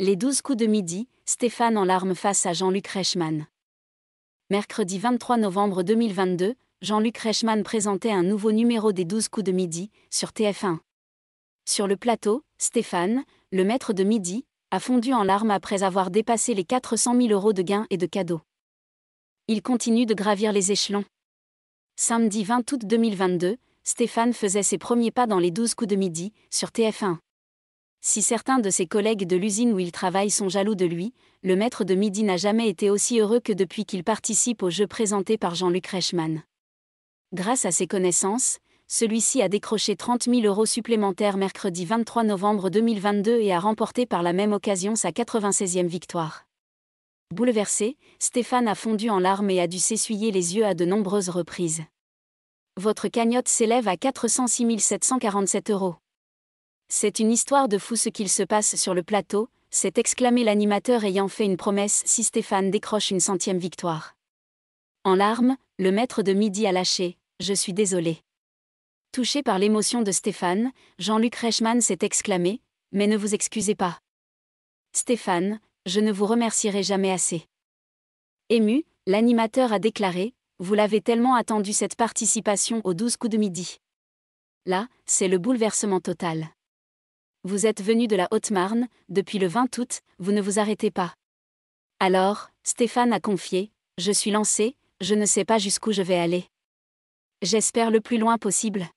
Les 12 coups de midi, Stéphane en larmes face à Jean-Luc Reichmann. Mercredi 23 novembre 2022, Jean-Luc Reichmann présentait un nouveau numéro des 12 coups de midi, sur TF1. Sur le plateau, Stéphane, le maître de midi, a fondu en larmes après avoir dépassé les 400 000 € de gains et de cadeaux. Il continue de gravir les échelons. Samedi 20 août 2022, Stéphane faisait ses premiers pas dans les 12 coups de midi, sur TF1. Si certains de ses collègues de l'usine où il travaille sont jaloux de lui, le maître de midi n'a jamais été aussi heureux que depuis qu'il participe au jeu présenté par Jean-Luc Reichmann. Grâce à ses connaissances, celui-ci a décroché 30 000 € supplémentaires mercredi 23 novembre 2022 et a remporté par la même occasion sa 96e victoire. Bouleversé, Stéphane a fondu en larmes et a dû s'essuyer les yeux à de nombreuses reprises. Votre cagnotte s'élève à 406 747 €. C'est une histoire de fou ce qu'il se passe sur le plateau, s'est exclamé l'animateur ayant fait une promesse si Stéphane décroche une 100e victoire. En larmes, le maître de midi a lâché « Je suis désolé ». Touché par l'émotion de Stéphane, Jean-Luc Reichmann s'est exclamé « Mais ne vous excusez pas. Stéphane, je ne vous remercierai jamais assez ». Ému, l'animateur a déclaré « Vous l'avez tellement attendu cette participation aux 12 coups de midi. Là, c'est le bouleversement total. Vous êtes venu de la Haute-Marne, depuis le 20 août, vous ne vous arrêtez pas. » Alors, Stéphane a confié « Je suis lancé, je ne sais pas jusqu'où je vais aller. J'espère le plus loin possible. »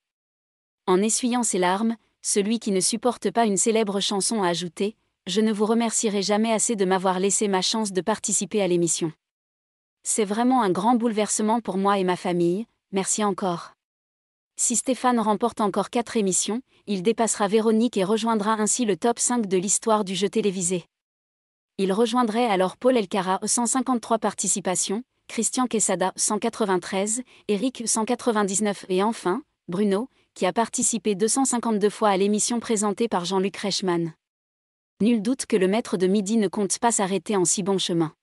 En essuyant ses larmes, celui qui ne supporte pas une célèbre chanson a ajouté « Je ne vous remercierai jamais assez de m'avoir laissé ma chance de participer à l'émission. C'est vraiment un grand bouleversement pour moi et ma famille, merci encore. » Si Stéphane remporte encore 4 émissions, il dépassera Véronique et rejoindra ainsi le top 5 de l'histoire du jeu télévisé. Il rejoindrait alors Paul Elkarat 153 participations, Christian Quesada 193, Eric 199 et enfin, Bruno, qui a participé 252 fois à l'émission présentée par Jean-Luc Reichmann. Nul doute que le maître de midi ne compte pas s'arrêter en si bon chemin.